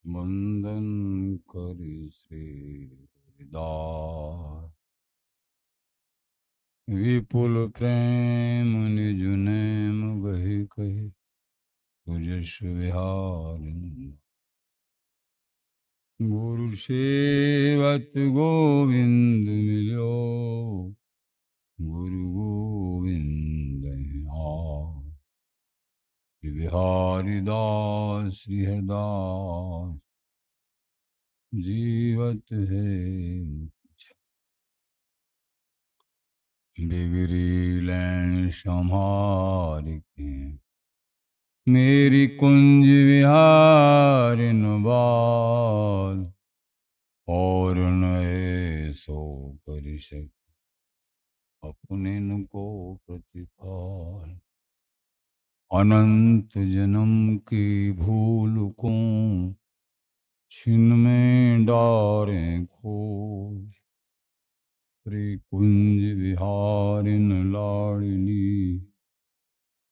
वंदन करि श्री हरिदास। विपुल प्रेम निज नेम गहि कहि, तुझस विहार। गुरु सेवत गोविंद मिलो, गुरु गोविंद बिहारी दास श्री हरदास जीवत है। बिगड़ी लैन संहार के, मेरी कुंज विहार बाल, और नए सो परिषद अपने न को प्रतिपाल। अनंत जन्म की भूल को छिन में डारे खो, श्री कुंज विहारिन लाडली,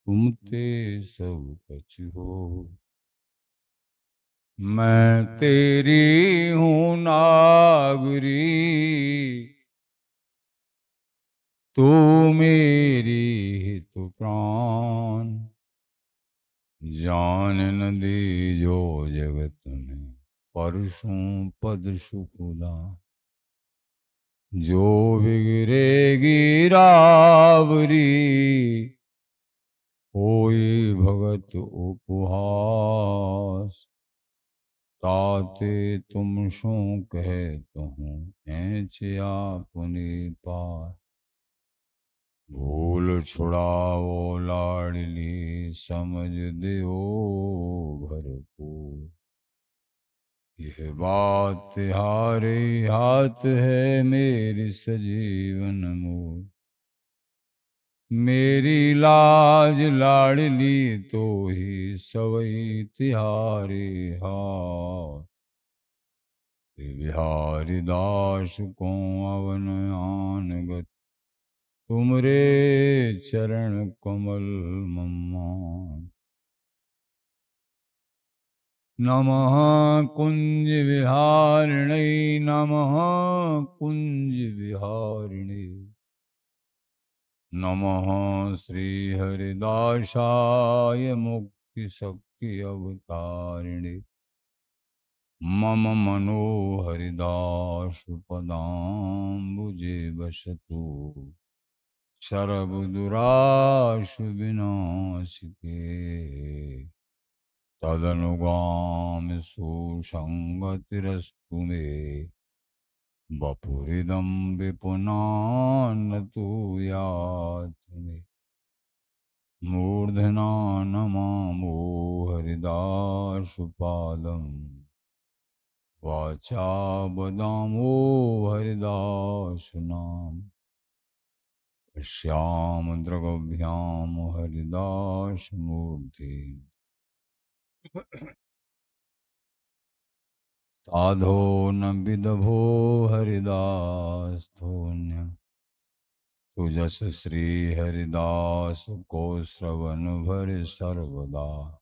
तुम ते सब कछ हो। मैं तेरी हूँ नागरी, तू मेरी हित प्राण। जान न दे जो जगत में, परसों पद सुखदा। जो बिगड़ेगी रावरी, होई भगत उपहास। ताते तुम सो कहत हूँ, ऐच आपने पार। भूल छुड़ाओ लाडली, समझ दो भरपूर। यह बात हारे हाथ है, मेरी सजीवन मूल। मेरी लाज लाडली तो ही सवई तिहारे हाथ। बिहारी दास को अवन आन गत, तुमरे चरण कमल मम्मान। नमः कुंज विहारिणे, नमः कुंज विहारिणे। नमः श्री हरिदासाय मुक्ति शक्ति अवतारिणे। मम मनो हरिदास पदाम्बुजे बसतु, सर्वदुराशु विनाशिके। तदनुगामि सुसंगतिरस्तु मे, वपुरिदं विपुनान्न तु यात् मे। मूर्धना नमामो हरिदासपादम्, वाचा वदामो हरिदास नाम। श्याम द्रगभ्याम हरिदास मूर्ति, साधो न विदभो हरिदास धोन्य। तुजस श्री हरिदास को श्रवण भर सर्वदा।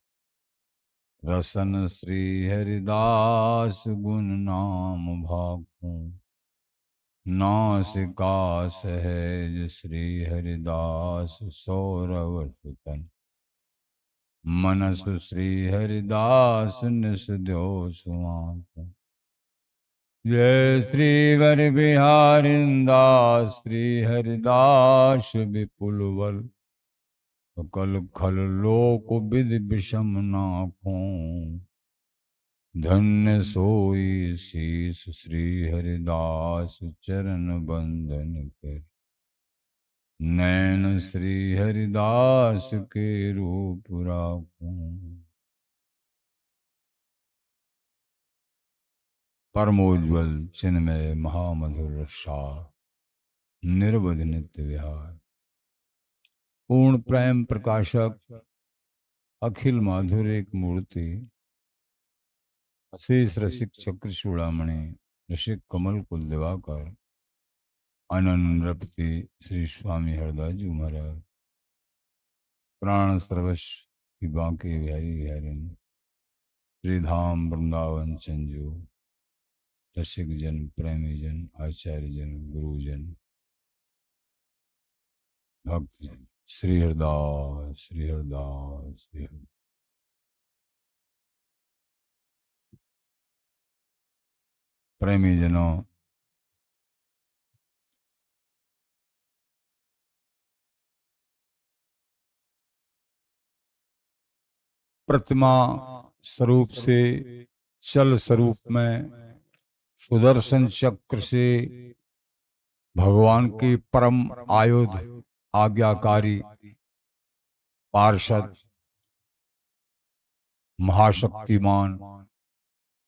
रसन श्री हरिदास गुण नाम भाकू, नासिका सहज श्री हरिदास सौरव सुतन। मनस श्री हरिदास निस द्यो सुआंक। जय श्री वर बिहारिंदास श्री हरिदास विपुल बल। सकल खल लोक विधि विषम नाखों, धन्य सोई शीस श्री हरिदास चरण बंदन कर। नैन श्री हरिदास के रूप राखूं। परमोज्वल चिन्मय महामधुर सार, निर्वध नित्य विहार। पूर्ण प्रेम प्रकाशक अखिल माधुरिक मूर्ति, अशेष रसिक चक्र चूड़ामणि, ऋषिक कमल कुल दिवाकर, अनन्रपति श्री स्वामी हरदास जी महाराज। प्राण सर्वस्व की बांके बिहारी बिहारी, श्रीधाम वृंदावन संजो, रसिक जन, प्रेमी जन, आचार्य जन, गुरुजन, भक्त जन, श्री हरदास, श्री हरदास, श्री हरदास। प्रेमी जनों, प्रतिमा स्वरूप से चल स्वरूप में सुदर्शन चक्र से भगवान की परम आयुध आज्ञाकारी पार्षद महाशक्तिमान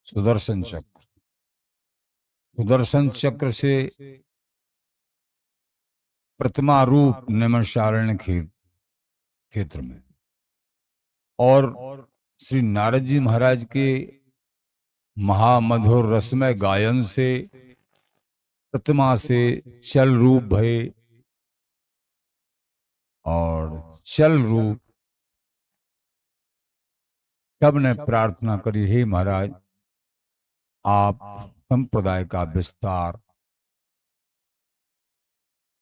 सुदर्शन चक्र, सुदर्शन चक्र से प्रतिमा रूप नैमिषारण्य क्षेत्र में और श्री नारद जी महाराज के महामधुर रसमय गायन से प्रतिमा से चल रूप भये और चल रूप सबने प्रार्थना करी, हे महाराज आप संप्रदाय का विस्तार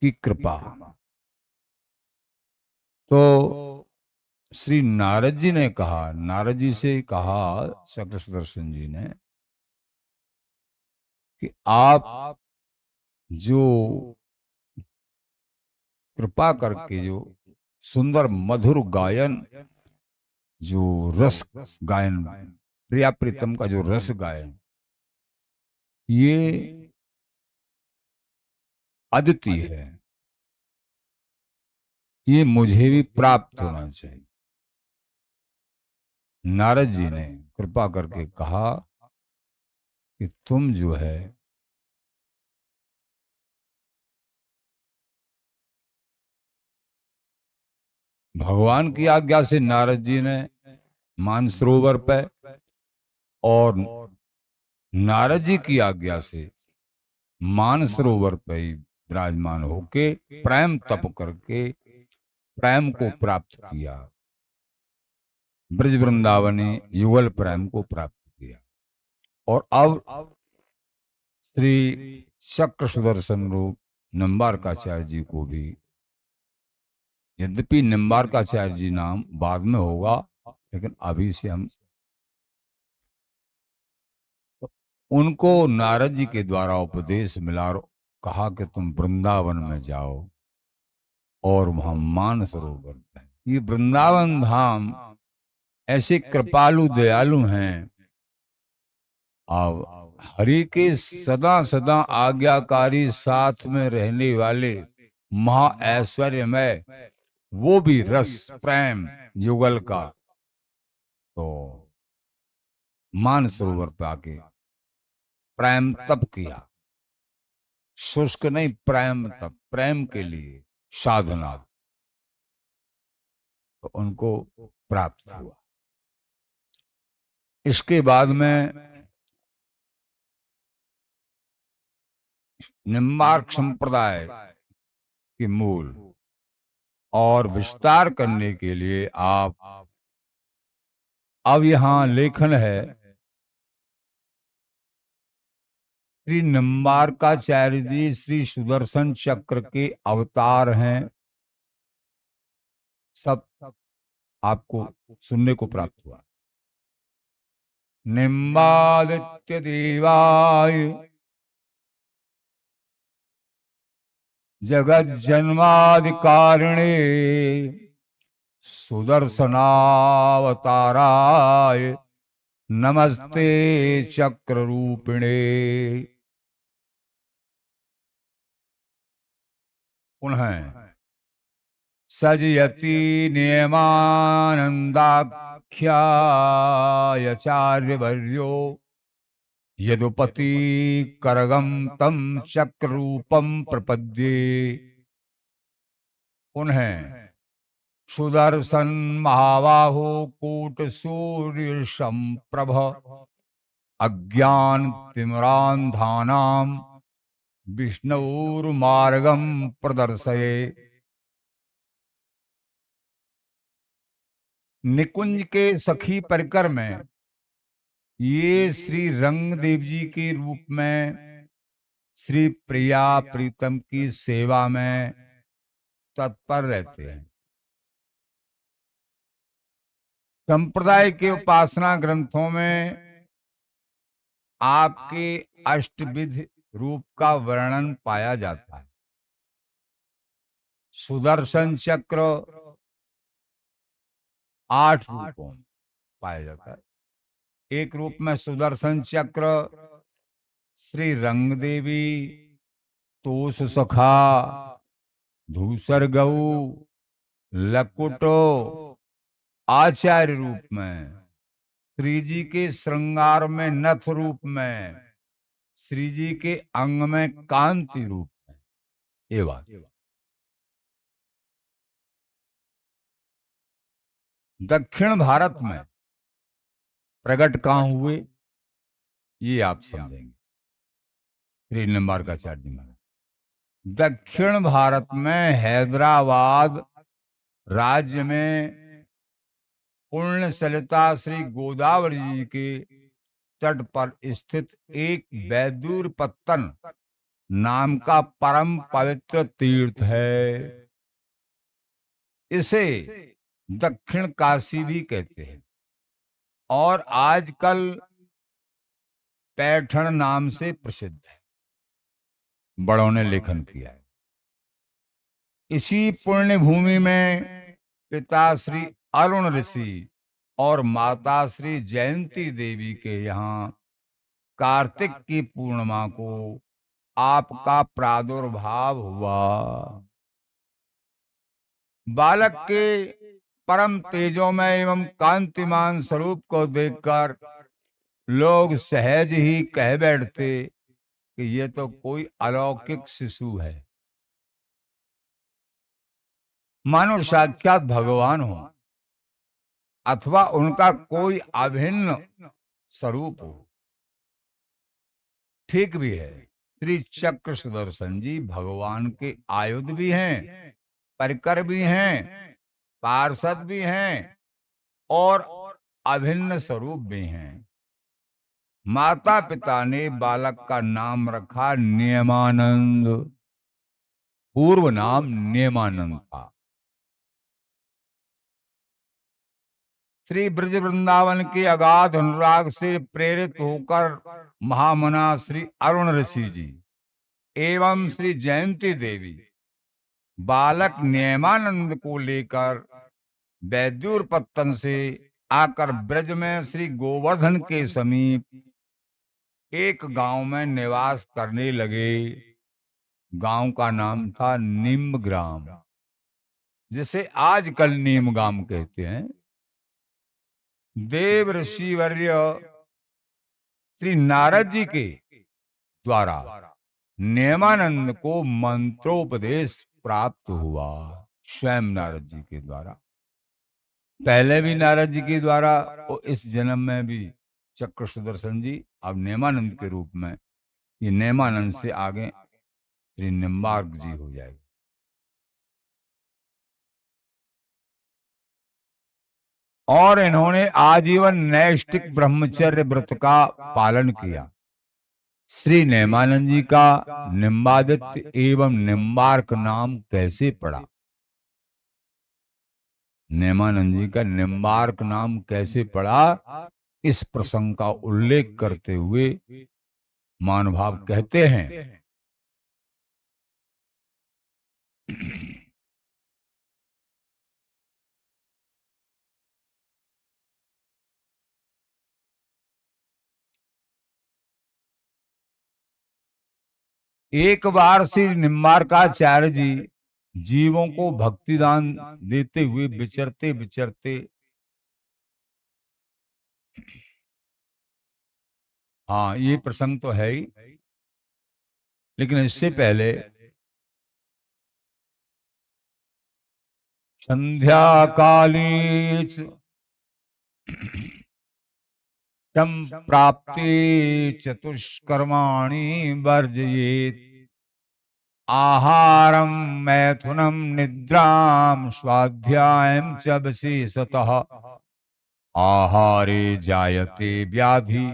की कृपा। तो श्री नारद जी ने कहा, नारद जी से कहा चक्र सुदर्शन जी ने कि आप जो कृपा करके जो सुंदर मधुर गायन, जो रस गायन, प्रिया प्रीतम का जो रस गायन, ये अद्वितीय है, ये मुझे भी प्राप्त होना चाहिए। नारद जी ने कृपा करके कहा कि तुम जो है भगवान की आज्ञा से नारद जी ने मानसरोवर पे और नारद जी की आज्ञा से मानसरोवर पे ही विराजमान होके प्रेम तप करके प्रेम को प्राप्त किया, ब्रज वृंदावनी युगल प्रेम को प्राप्त किया। और अब श्री चक्र सुदर्शन रूप निम्बारकाचार्य जी को भी, यद्यपि निम्बारकाचार्य जी नाम बाद में होगा, लेकिन अभी से हम उनको नारद जी के द्वारा उपदेश मिला, कहा कि तुम वृंदावन में जाओ और वहां मानसरोवर है। ये वृंदावन धाम ऐसे कृपालु दयालु हैं, अब हरि के सदा सदा आज्ञाकारी साथ में रहने वाले महा ऐश्वर्यमय वो भी रस प्रेम युगल का। तो मानसरोवर पे आके प्रेम तप किया, शुष्क नहीं, प्रेम तप, प्रेम के लिए साधना, तो उनको प्राप्त हुआ। इसके बाद में निम्बार्क संप्रदाय के मूल और विस्तार करने के लिए आप, अब यहां लेखन है श्री निम्बारकाचार्य जी श्री सुदर्शन चक्र के अवतार हैं, सब आपको सुनने को प्राप्त हुआ। निम्बादित्य देवाय जगत जन्मादिकारिणे सुदर्शनावताराय नमस्ते चक्र रूपिणे। पुनः सजयति नियमानंदाख्याचार्य वर्यो यदुपति करगम तम चक्र रूपम प्रपद्ये। पुनः सुदर्शन महाबाहो कूट सूर्य संप्रभ अज्ञान तिमिरांधानाम विष्णुर्मार्गम प्रदर्शये। निकुंज के सखी परिकर में ये श्री रंगदेव जी के रूप में श्री प्रिया प्रीतम की सेवा में तत्पर रहते हैं। संप्रदाय के उपासना ग्रंथों में आपके अष्टविध रूप का वर्णन पाया जाता है। सुदर्शन चक्र 8 रूपों में पाया जाता है। एक रूप में सुदर्शन चक्र श्री रंगदेवी, तोष सखा, धूसर गऊ, लकुटो, आचार्य रूप में, श्री जी के श्रृंगार में नथ रूप में, श्री जी के अंग में कांति रूप में। ये बात दक्षिण भारत में प्रकट कहां हुए ये आप समझेंगे। श्री निम्बार्काचार्य जी महाराज दक्षिण भारत में हैदराबाद राज्य में पुण्य सलिता श्री गोदावरी जी के तट पर स्थित एक बैदूर पत्तन नाम का परम पवित्र तीर्थ है। इसे दक्षिण काशी भी कहते हैं और आजकल पैठण नाम से प्रसिद्ध है। बड़ों ने लेखन किया है। इसी पुण्य भूमि में पिता श्री अरुण ऋषि और माता श्री जयंती देवी के यहाँ कार्तिक की पूर्णिमा को आपका प्रादुर्भाव हुआ। बालक के परम तेजोमय एवं कांतिमान स्वरूप को देखकर लोग सहज ही कह बैठते कि ये तो कोई अलौकिक शिशु है, मानो साक्षात भगवान हो अथवा उनका कोई अभिन्न स्वरूप हो। ठीक भी है। श्री चक्र सुदर्शन जी भगवान के आयुध भी हैं, परिकर भी हैं, पार्षद भी हैं और अभिन्न स्वरूप भी हैं। माता पिता ने बालक का नाम रखा नियमानंद। पूर्व नाम नियमानंद था। श्री ब्रज वृंदावन के अगाध अनुराग से प्रेरित होकर महामना श्री अरुण ऋषि जी एवं श्री जयंती देवी बालक नियमानंद को लेकर बैदूर पत्तन से आकर ब्रज में श्री गोवर्धन के समीप एक गांव में निवास करने लगे। गांव का नाम था निम्बग्राम, जिसे आजकल नीमगाम कहते हैं। देव ऋषि वर्य श्री नारद जी के द्वारा नियमानंद को मंत्रोपदेश प्राप्त हुआ। स्वयं नारद जी के द्वारा, पहले भी नारद जी के द्वारा और इस जन्म में भी चक्र सुदर्शन जी अब नेमानंद के रूप में। ये नेमानंद से आगे श्री निम्बार्क जी हो जाएगा। और इन्होंने आजीवन नैष्ठिक ब्रह्मचर्य व्रत का पालन किया। श्री नेमानंद जी का निम्बादित्य एवं निम्बार्क नाम कैसे पड़ा? नेमानंद जी का निम्बार्क नाम कैसे पड़ा, इस प्रसंग का उल्लेख करते हुए महानुभाव कहते हैं एक बार श्री निम्बार्काचार्य जी जीवों को भक्ति दान देते हुए विचरते विचरते हाँ ये प्रसंग तो है ही, लेकिन इससे पहले संध्या काली प्राप्ति चतुष्कर्माणि वर्जयेत् आहारम मैथुनम निद्राम स्वाध्यायम च विशेषतः। आहारे जायते व्याधि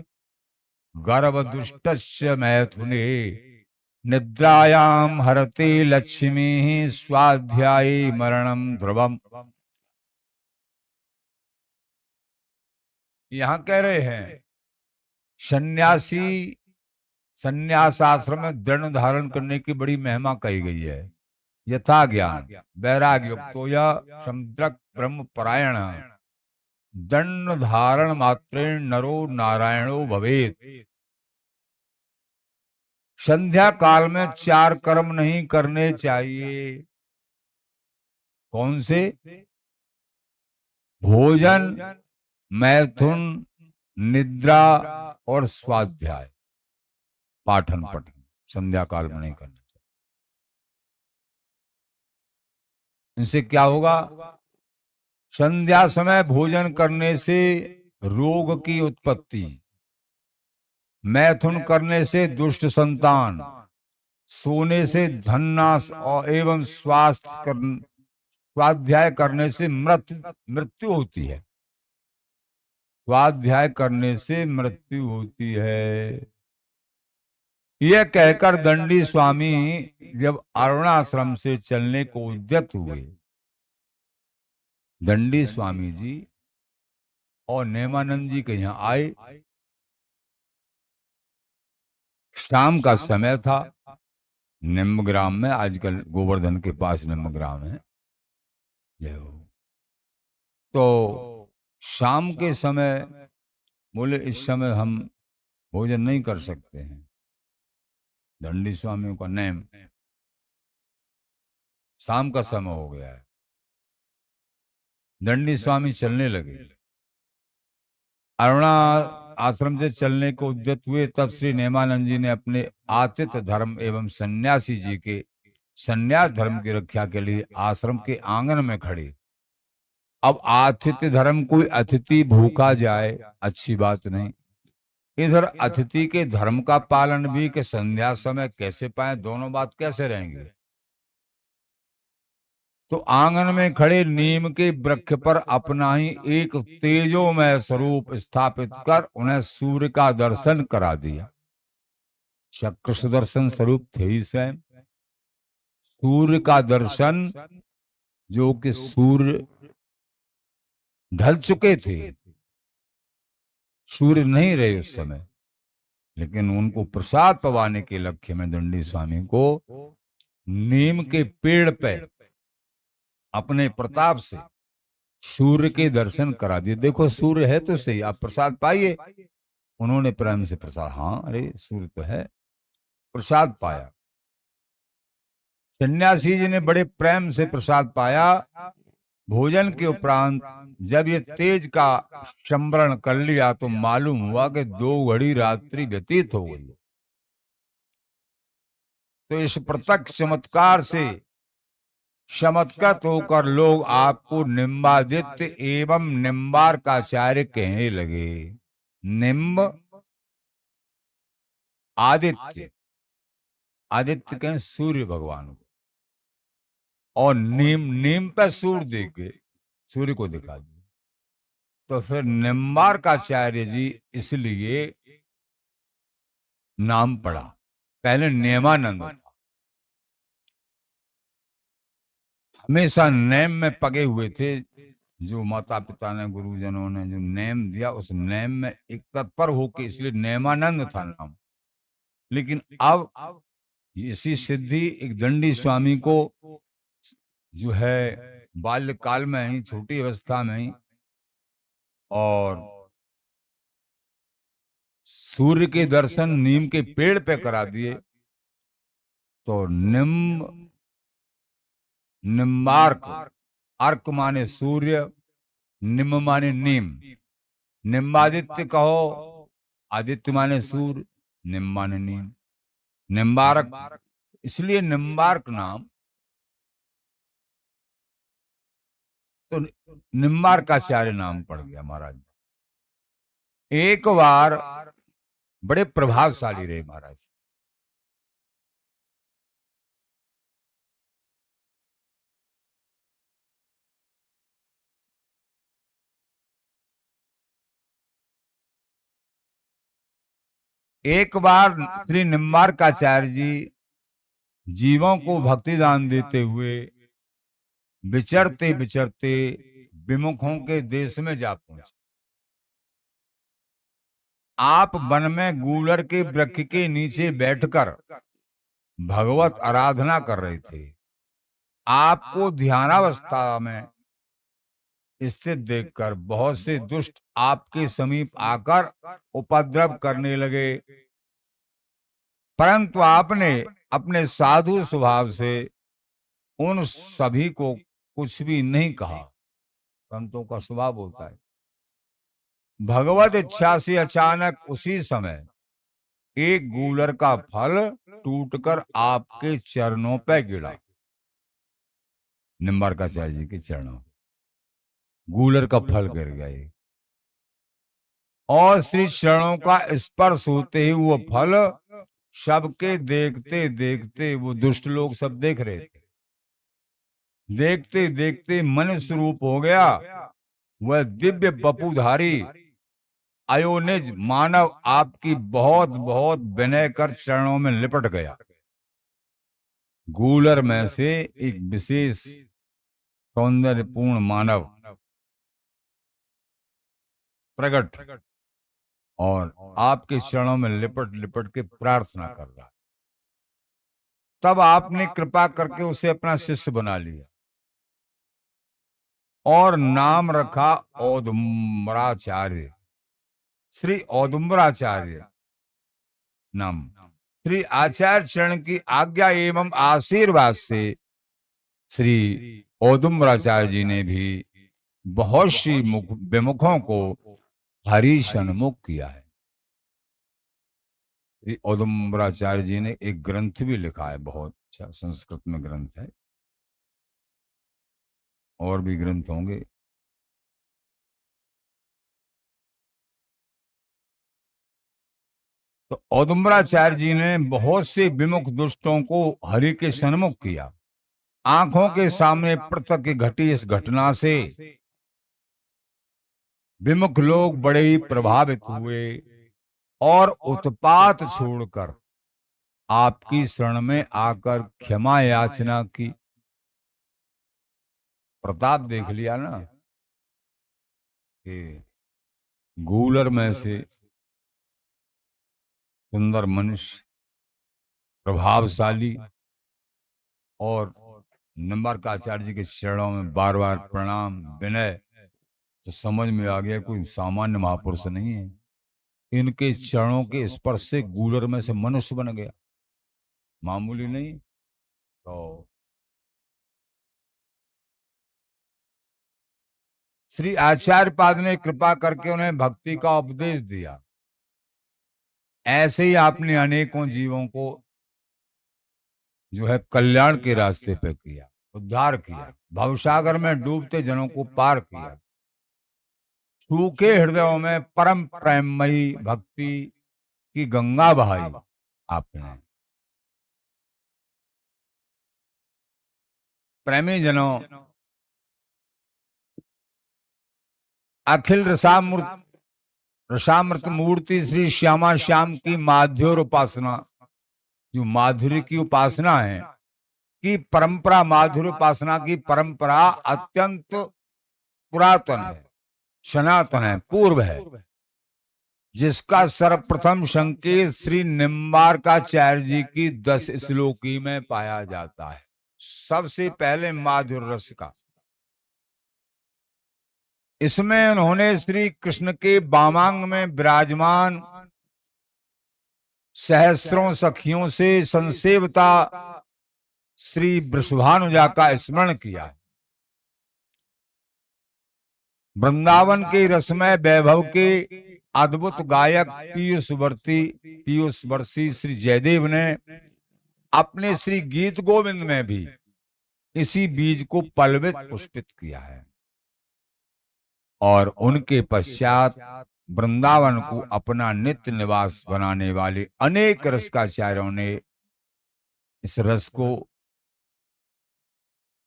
गर्भदुष्टस्य मैथुने निद्रायाम हरते लक्ष्मी स्वाध्याये मरणम ध्रुवम। यहां कह रहे हैं सन्यासी सन्यास आश्रम में दंड धारण करने की बड़ी महिमा कही गई है। यथा ज्ञान वैराग्य युक्तो या समुद्रक ब्रह्म परायण दंड धारण मात्रेण नरो नारायणो भवेत। संध्या काल में चार कर्म नहीं करने चाहिए। कौन से? भोजन, मैथुन, निद्रा और स्वाध्याय, पाठन पठन संध्या काल में नहीं करना चाहिए। इनसे क्या होगा? संध्या समय भोजन करने से रोग की उत्पत्ति, मैथुन करने से दुष्ट संतान, सोने से धन नाश और एवं स्वाध्याय करने से मृत्यु होती है। स्वाध्याय करने से मृत्यु होती है। यह कहकर दंडी स्वामी जब अरुणाश्रम से चलने को उद्यत हुए, दंडी स्वामी जी और नेमानंद जी के यहाँ आए। शाम का समय था। निम्बग्राम में, आजकल गोवर्धन के पास निम्बग्राम है। तो शाम के समय बोले इस समय हम भोजन नहीं कर सकते हैं। दंडी स्वामियों का नेम, शाम का समय हो गया है। दंडी स्वामी चलने लगे। अरुणा आश्रम से चलने को उद्यत हुए। तब श्री नेमानंद जी ने अपने आतिथ्य धर्म एवं सन्यासी जी के सन्यास धर्म की रक्षा के लिए आश्रम के आंगन में खड़े। अब आतिथ्य धर्म, कोई अतिथि भूखा जाए अच्छी बात नहीं। इधर अतिथि के धर्म का पालन भी कि संध्या समय कैसे पाए, दोनों बात कैसे रहेंगे। तो आंगन में खड़े नीम के वृक्ष पर अपना ही एक तेजोमय स्वरूप स्थापित कर उन्हें सूर्य का दर्शन करा दिया। चक्र सुदर्शन स्वरूप थे ही स्वयं। सूर्य का दर्शन, जो कि सूर्य ढल चुके थे, सूर्य नहीं रहे उस समय, लेकिन उनको प्रसाद पवाने के लक्ष्य में दंडी स्वामी को नीम के पेड़ पे अपने प्रताप से सूर्य के दर्शन करा दिए। देखो सूर्य है तो सही, आप प्रसाद पाइए। उन्होंने प्रेम से प्रसाद, हाँ अरे सूर्य तो है, प्रसाद पाया। सन्यासी जी ने बड़े प्रेम से प्रसाद पाया। भोजन के उपरांत जब ये तेज का संवरण कर लिया तो मालूम हुआ कि 2 घड़ी रात्रि व्यतीत हो गई। तो इस प्रत्यक्ष चमत्कार से चमत्कृत होकर लोग आपको निम्बादित्य एवं निम्बार्काचार्य कहने लगे। निम्ब आदित्य, आदित्य कहें सूर्य भगवान को, और नीम, नीम पे सूर्य देके सूर्य को दिखा दिया। तो फिर निम्बार्काचार्य जी इसलिए नाम पड़ा। पहले नेमानंद था। हमेशा नेम में पगे हुए थे। जो माता पिता ने, गुरुजनों ने जो नेम दिया, उस नेम में एक तत्पर होके, इसलिए नेमानंद था नाम। लेकिन अब इसी सिद्धि एक दंडी स्वामी को जो है बाल्यकाल में ही, छोटी अवस्था में ही, और सूर्य के दर्शन नीम के पेड़ पे करा दिए। तो निम्बार्क, अर्क माने सूर्य, निम माने नीम, निम्बादित्य कहो, आदित्य माने सूर्य, निम माने नीम, निम्बारक, इसलिए निम्बार्क नाम। तो निम्बार्काचार्य नाम पड़ गया महाराज। एक बार बड़े प्रभावशाली रहे महाराज। एक बार श्री निम्बार्काचार्य जी जीवों को भक्ति दान देते हुए विचरते विचरते विमुखों के देश में जा पहुंचे। आप वन में गूलर के वृक्ष के नीचे बैठकर भगवत आराधना कर रहे थे। आपको ध्यानावस्था में स्थित देखकर बहुत से दुष्ट आपके समीप आकर उपद्रव करने लगे, परंतु आपने अपने साधु स्वभाव से उन सभी को कुछ भी नहीं कहा। संतों का स्वभाव होता है। भगवत इच्छा से अचानक उसी समय एक गूलर का फल टूटकर आपके चरणों पर गिरा। निम्बार्काचार्य जी के चरणों गूलर का फल गिर गए और श्री चरणों का स्पर्श होते ही वो फल सबके देखते देखते वो दुष्ट लोग सब देख रहे थे। देखते देखते मन स्वरूप हो गया। वह दिव्य बपुधारी अयोनिज मानव आपकी बहुत बहुत विनय कर चरणों में लिपट गया। गूलर में से एक विशेष सौंदर्यपूर्ण मानव प्रकट और आपके चरणों में लिपट लिपट के प्रार्थना कर रहा। तब आपने कृपा करके उसे अपना शिष्य बना लिया और नाम रखा औदुम्बराचार्य। श्री औदुम्बराचार्य नाम। श्री आचार्य चरण की आज्ञा एवं आशीर्वाद से श्री औदुम्बराचार्य जी ने भी बहुत सी विमुखों को हरि सन्मुख किया है। श्री औदुम्बराचार्य जी ने एक ग्रंथ भी लिखा है, बहुत अच्छा संस्कृत में ग्रंथ है, और भी ग्रंथ होंगे। तो औदुम्बराचार्य जी ने बहुत से विमुख दुष्टों को हरि के सन्मुख किया। आंखों के सामने प्रत्यक्ष घटी इस घटना से विमुख लोग बड़े ही प्रभावित हुए और उत्पात छोड़कर आपकी शरण में आकर क्षमा याचना की। प्रताप देख लिया ना कि गूलर में से सुंदर मनुष्य, प्रभावशाली, और निम्बार्काचार्य जी के चरणों में बार बार प्रणाम विनय, तो समझ में आ गया कोई सामान्य महापुरुष नहीं है। इनके चरणों के स्पर्श से गूलर में से मनुष्य बन गया, मामूली नहीं। तो श्री आचार्य पाद ने कृपा करके उन्हें भक्ति का उपदेश दिया। ऐसे ही आपने अनेकों जीवों को जो है कल्याण के रास्ते पे किया, उद्धार किया, भवसागर में डूबते जनों को पार किया, सूखे हृदयों में परम प्रेममयी भक्ति की गंगा बहाई आपने। प्रेमी जनों, अखिल रसामृत मूर्ति श्री श्यामा श्याम की माधुर्य उपासना, जो माधुर्य की उपासना है, की परंपरा, माधुर्य उपासना की परंपरा अत्यंत पुरातन है, सनातन है, पूर्व है, जिसका सर्वप्रथम संकेत श्री निम्बार्काचार्य जी की 10 श्लोकी में पाया जाता है। सबसे पहले माधुर्य रस का। इसमें उन्होंने श्री कृष्ण के वामांग में विराजमान सहस्रों सखियों से संसेवता श्री वृषभानुजा का स्मरण किया है। वृंदावन के रसमय वैभव के अद्भुत गायक पीयूष वर्षी श्री जयदेव ने अपने श्री गीत गोविंद में भी इसी बीज को पल्वित पुष्पित किया है, और उनके पश्चात वृंदावन को अपना नित्य निवास बनाने वाले अनेक रसकाचार्यों ने इस रस को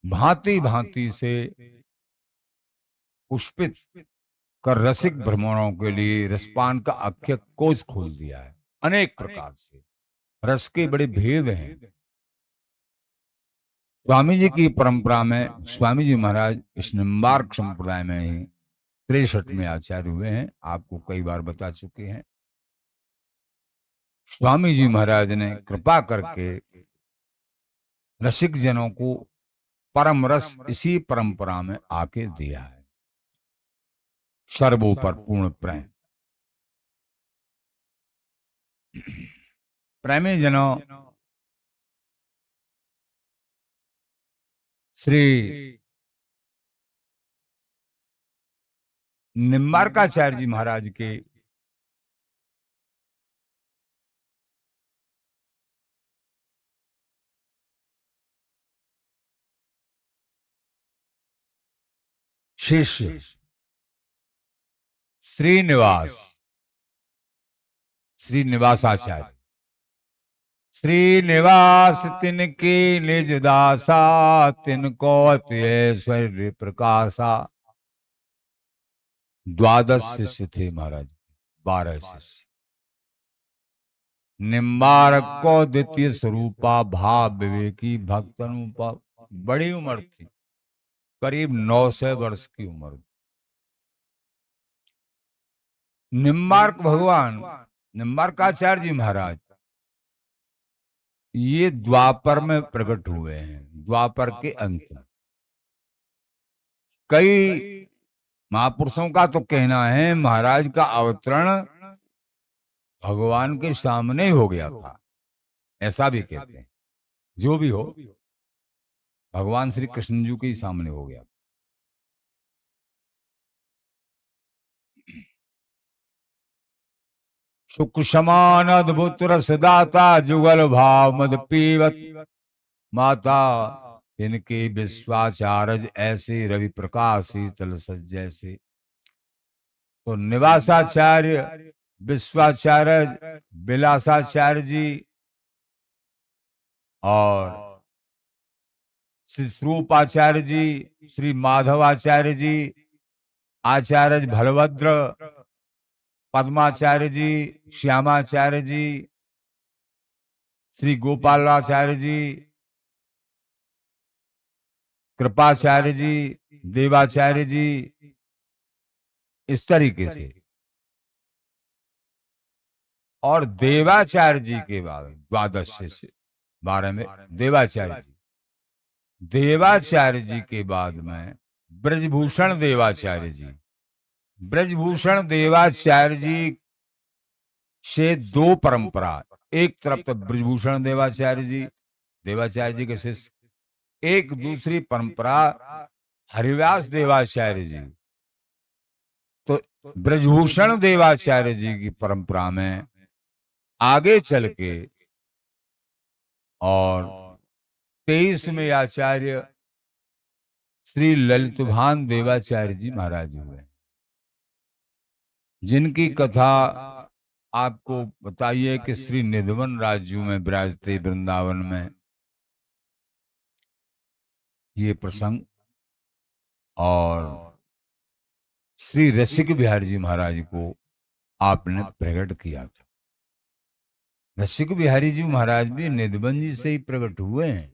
भांति भांति से पुष्पित कर रसिक भ्रमणों के लिए रसपान का अक्षय कोष खोल दिया है। अनेक प्रकार से रस के बड़े भेद हैं। स्वामी जी की परंपरा में स्वामी जी महाराज इस निम्बार्क संप्रदाय में ही 63वें आचार्य हुए हैं, आपको कई बार बता चुके हैं। स्वामी जी महाराज ने कृपा करके रसिक जनों को परम रस इसी परंपरा में आके दिया है। सर्वोपर पूर्ण प्रेम। प्रेमी जनों, श्री निम्बार्काचार्य जी महाराज के शिष्य श्रीनिवासाचार्य, श्रीनिवास तिनके निज दासा, तिनको अति ऐश्वर्य प्रकाशा। 12 शिष्य थे महाराज, 12 शिष्य। निम्बारक को द्वितीय स्वरूपा, भाव विवेकी भक्त अनुपा। बड़ी उम्र थी, करीब 900 वर्ष की उम्र। निम्बार्क भगवान निम्बार्काचार्य जी महाराज ये द्वापर में प्रकट हुए हैं, द्वापर के अंत में। कई महापुरुषों का तो कहना है महाराज का अवतरण भगवान के सामने ही हो गया था, ऐसा भी कहते हैं। जो भी हो, भगवान श्री कृष्ण जी के सामने हो गया। सुख समान अद्भुत रसदाता, जुगल भाव मद पीवत माता। इनके विश्वाचारज ऐसे, रवि प्रकाश शीतल सज जैसे। तो निवासाचार्य, विश्वाचार्य, विलासाचार्य जी और श्री स्वरूपाचार्य जी, श्री माधवाचार्य जी, आचार्य बलभद्र, पद्माचार्य जी, श्यामाचार्य जी, श्री गोपालाचार्य जी, कृपाचार्य जी, देवाचार्य जी, इस तरीके से। और देवाचार्य जी के बाद 12 से 12 में देवाचार्य जी, देवाचार्य जी के बाद में ब्रजभूषण देवाचार्य जी। ब्रजभूषण देवाचार्य जी से 2 परंपरा। एक तरफ तो ब्रजभूषण देवाचार्य जी, देवाचार्य जी के शिष्य। एक दूसरी परंपरा हरिव्यास देवाचार्य जी। तो ब्रजभूषण देवाचार्य जी की परंपरा में आगे चल के और 23वें आचार्य श्री ललितभान देवाचार्य जी महाराज हुए, जिनकी कथा आपको बताइए कि श्री निधवन राज्यों में विराजते वृंदावन में ये प्रसंग। और श्री रसिक बिहारी जी महाराज को आपने प्रकट किया था। रसिक बिहारी जी महाराज भी निधवन जी से ही प्रकट हुए हैं।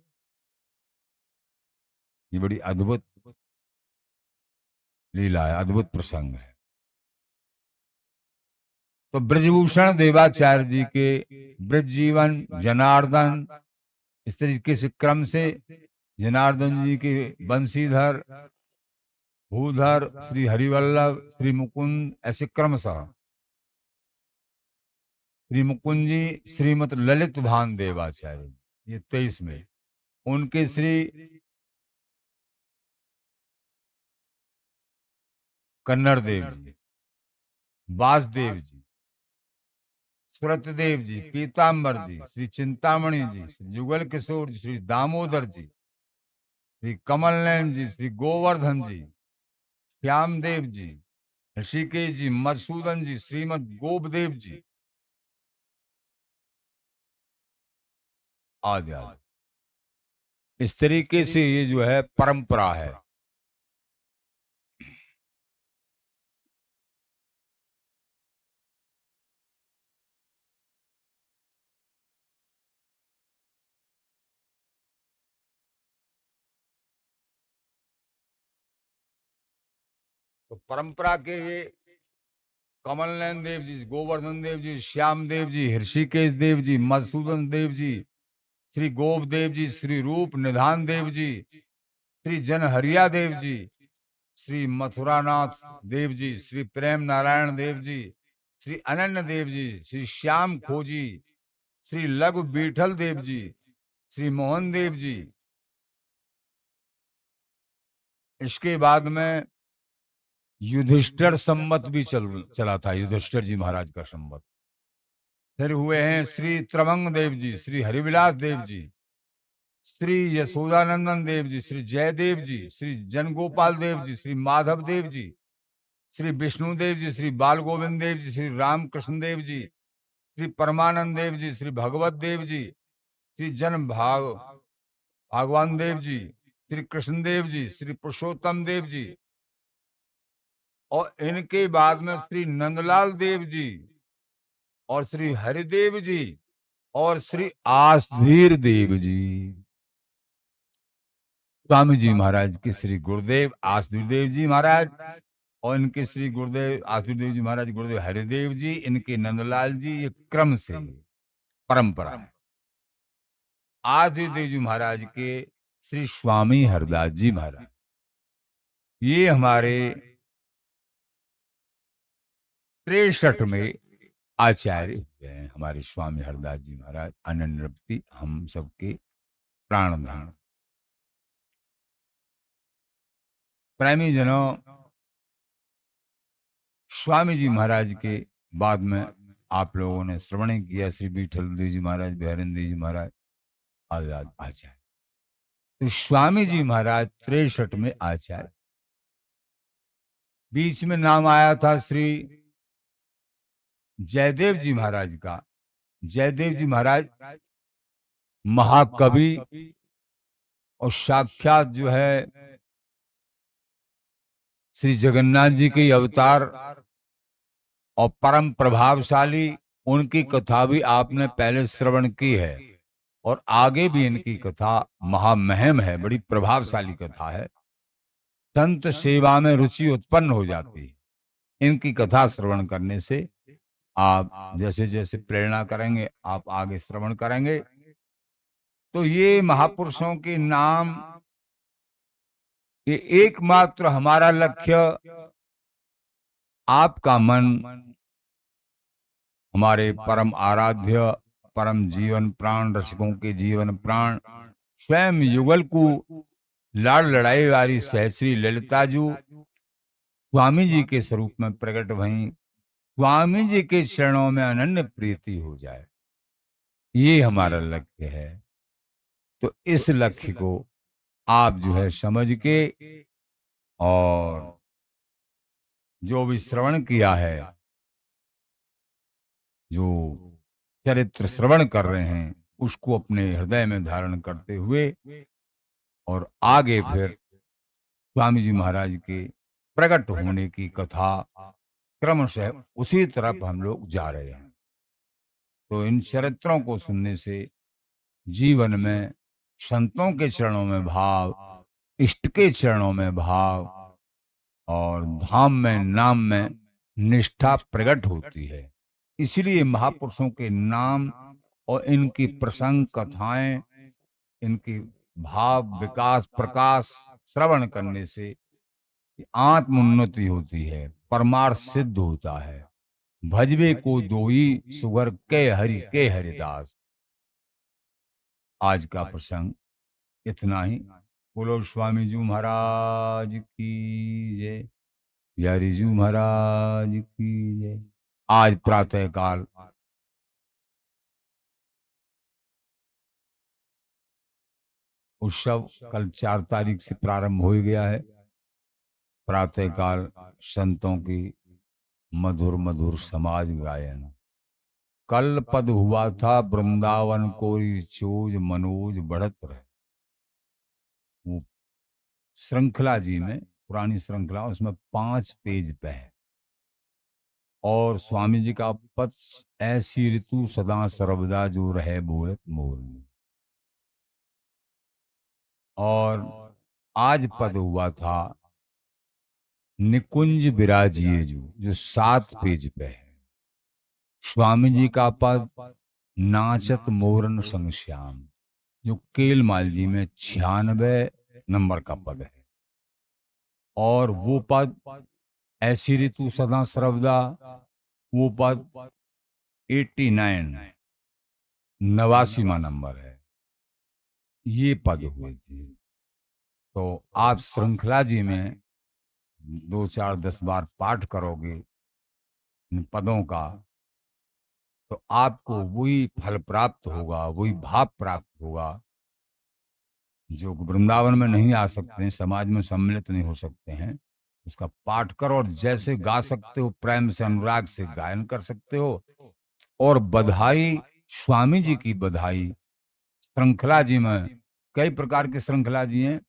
ये बड़ी अद्भुत लीला है, अद्भुत प्रसंग है। तो ब्रजभूषण देवाचार्य जी के ब्रज जीवन, जनार्दन, इस तरीके से क्रम से जनार्दन जी के बंशीधर, भूधर, श्री हरिवल्लभ, श्री मुकुंद, ऐसे क्रमशः श्री मुकुंद जी, श्रीमत ललित भान देवाचार्य, ये 23 में। उनके श्री कन्नड़ देव जी, वासुदेव जी, सुरतदेव जी, पीताम्बर जी, श्री चिंतामणि जी, श्री युगल किशोर जी, श्री दामोदर जी, श्री कमल नयन जी, श्री गोवर्धन जी, श्यामदेव जी, ऋषिकेश जी, मधुसूदन जी, श्रीमद गोपदेव जी, आदि आदि। इस तरीके से ये जो है परंपरा है। तो परंपरा के ये कमल नयन देव जी, गोवर्धन देव जी, श्याम देव जी, ऋषिकेश देव जी, मधुसूदन देव जी, श्री गोप देव जी, श्री रूप निधान देव जी, श्री जनहरिया देव जी, श्री मथुरानाथ देव जी, श्री प्रेम नारायण देव जी, श्री अनन्य देव जी, श्री श्याम खोजी, श्री लघु बीठल देव जी, श्री मोहन देव जी। इसके बाद में युधिष्ठिर संवत भी चला था, युधिष्ठिर जी महाराज का संवत। फिर हुए हैं श्री त्रवंग देव जी, श्री हरिविलास देव जी, श्री यशोदानंदन देव जी, श्री जयदेव जी, श्री जनगोपाल देव जी, श्री माधव देव जी, श्री विष्णु देव जी, श्री बाल गोविंद देव जी, श्री रामकृष्ण देव जी, श्री परमानंद देव जी, श्री भगवत देव जी, श्री भगवान देव जी, श्री कृष्ण देव जी, श्री पुरुषोत्तम देव जी, और इनके बाद में श्री नंदलाल देव जी और श्री हरिदेव जी और श्री आसधीर देव जी। स्वामी जी महाराज के श्री गुरुदेव आसधीर देव जी महाराज और इनके श्री गुरुदेव आसधीर देव जी महाराज, गुरुदेव हरिदेव जी, इनके नंदलाल जी, ये क्रम से परंपरा है। आसधीर देव जी महाराज के श्री स्वामी हरदास जी महाराज, ये हमारे 63 में आचार्य हुए हैं। हमारे स्वामी हरदास जी महाराज अनन्य हम सबके प्राणधान। प्रेमी जनों, स्वामी जी महाराज के बाद में आप लोगों ने श्रवण किया श्री विठल देव जी महाराज, बिहारिंद देव जी महाराज, आजाद आचार्य। तो स्वामी जी महाराज 63 में आचार्य। बीच में नाम आया था श्री जयदेव जी महाराज का। जयदेव जी महाराज महाकवि और साक्षात जो है श्री जगन्नाथ जी के अवतार और परम प्रभावशाली। उनकी कथा भी आपने पहले श्रवण की है और आगे भी इनकी कथा महामहिम है, बड़ी प्रभावशाली कथा है। संत सेवा में रुचि उत्पन्न हो जाती है इनकी कथा श्रवण करने से। आप जैसे जैसे प्रेरणा करेंगे, आप आगे श्रवण करेंगे। तो ये महापुरुषों के नाम, ये एकमात्र हमारा लक्ष्य आपका मन, हमारे परम आराध्य परम जीवन प्राण रसिकों के जीवन प्राण स्वयं युगल को लाड़ लड़ाई वाली सहश्री ललिताजू स्वामी जी के स्वरूप में प्रकट भई, स्वामी जी के चरणों में अनन्य प्रीति हो जाए, ये हमारा लक्ष्य है। तो इस लक्ष्य को आप जो है समझ के और जो भी श्रवण किया है, जो चरित्र श्रवण कर रहे हैं, उसको अपने हृदय में धारण करते हुए और आगे फिर स्वामी जी महाराज के प्रकट होने की कथा क्रमशः उसी तरफ हम लोग जा रहे हैं। तो इन चरित्रों को सुनने से जीवन में संतों के चरणों में भाव, इष्ट के चरणों में भाव और धाम में नाम में निष्ठा प्रकट होती है। इसलिए महापुरुषों के नाम और इनकी प्रसंग कथाएं, इनकी भाव विकास प्रकाश श्रवण करने से आत्मोन्नति होती है, परमार्थ सिद्ध होता है। भजबे को दोई सुगर के हरिदास। आज का प्रसंग इतना ही। बोलो स्वामी जी महाराज की जय, बिहारी जी महाराज की जय। आज प्रातः काल उत्सव कल 4 तारीख से प्रारंभ हो गया है। प्रातः काल संतों की मधुर मधुर समाज गायन। कल पद हुआ था वृंदावन कोई चोज मनोज बढ़त रहे। वो श्रृंखला जी में, पुरानी श्रृंखला, उसमें 5 पेज पे है। और स्वामी जी का पद ऐसी ऋतु सदा सर्वदा जो रहे बोलत मोर में। और आज पद हुआ था निकुंज विराजिए जो 7 पेज पे है। स्वामी जी का पद नाचत मोरन संग श्याम, जो केलमाल जी में 96 नंबर का पद है। और वो पद ऐसी ऋतु सदा सर्वदा, वो पद 89 89वां नंबर है। ये पद हुए थे। तो आप श्रृंखला जी में 2 4 10 बार पाठ करोगे इन पदों का, तो आपको वही फल प्राप्त होगा, वही भाव प्राप्त होगा जो वृंदावन में नहीं आ सकते हैं, समाज में सम्मिलित नहीं हो सकते हैं। उसका पाठ करो और जैसे गा सकते हो प्रेम से अनुराग से गायन कर सकते हो। और बधाई, स्वामी जी की बधाई श्रृंखला जी में कई प्रकार की श्रृंखला जी हैं।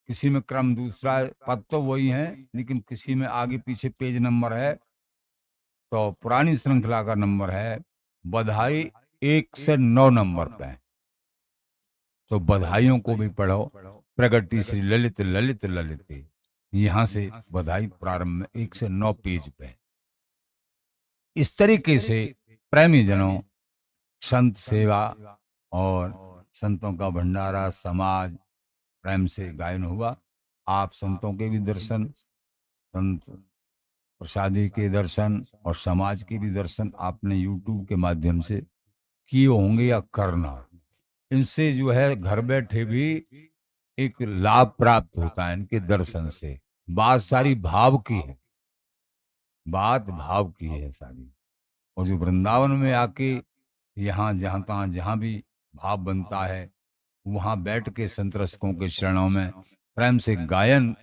किसी में क्रम दूसरा, पद तो वही है, लेकिन किसी में आगे पीछे पेज नंबर है। तो पुरानी श्रृंखला का नंबर है बधाई 1 से 9 नंबर पे है। तो बधाइयों को भी पढ़ो। प्रगति श्री ललित ललित ललित, यहाँ से बधाई प्रारंभ में 1 से 9 पेज पे है। इस तरीके से प्रेमी जनों, संत सेवा और संतों का भंडारा, समाज प्रेम से गायन हुआ। आप संतों के भी दर्शन, संत प्रसादी के दर्शन और समाज के भी दर्शन आपने YouTube के माध्यम से किए होंगे या करना। इनसे जो है घर बैठे भी एक लाभ प्राप्त होता है इनके दर्शन से। बात सारी भाव की है, बात भाव की है सारी। और जो वृंदावन में आके यहाँ जहाँ तहाँ जहाँ भी भाव बनता है, वहाँ बैठ के संत रसिकों के चरणों में प्रेम से गायन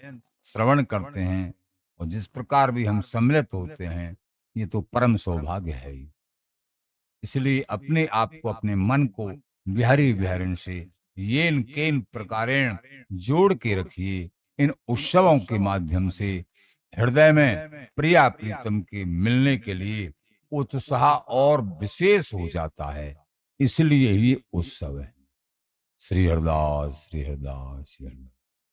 श्रवण करते हैं, और जिस प्रकार भी हम सम्मिलित होते हैं, ये तो परम सौभाग्य है ही। इसलिए अपने आप को, अपने मन को बिहारी बिहारिन से येन केन प्रकारेण जोड़ के रखिए। इन उत्सवों के माध्यम से हृदय में प्रिया प्रीतम के मिलने के लिए उत्साह और विशेष हो जाता है। इसलिए ही उत्सव है। श्री हरदास, श्री हरदास, श्री हरदास।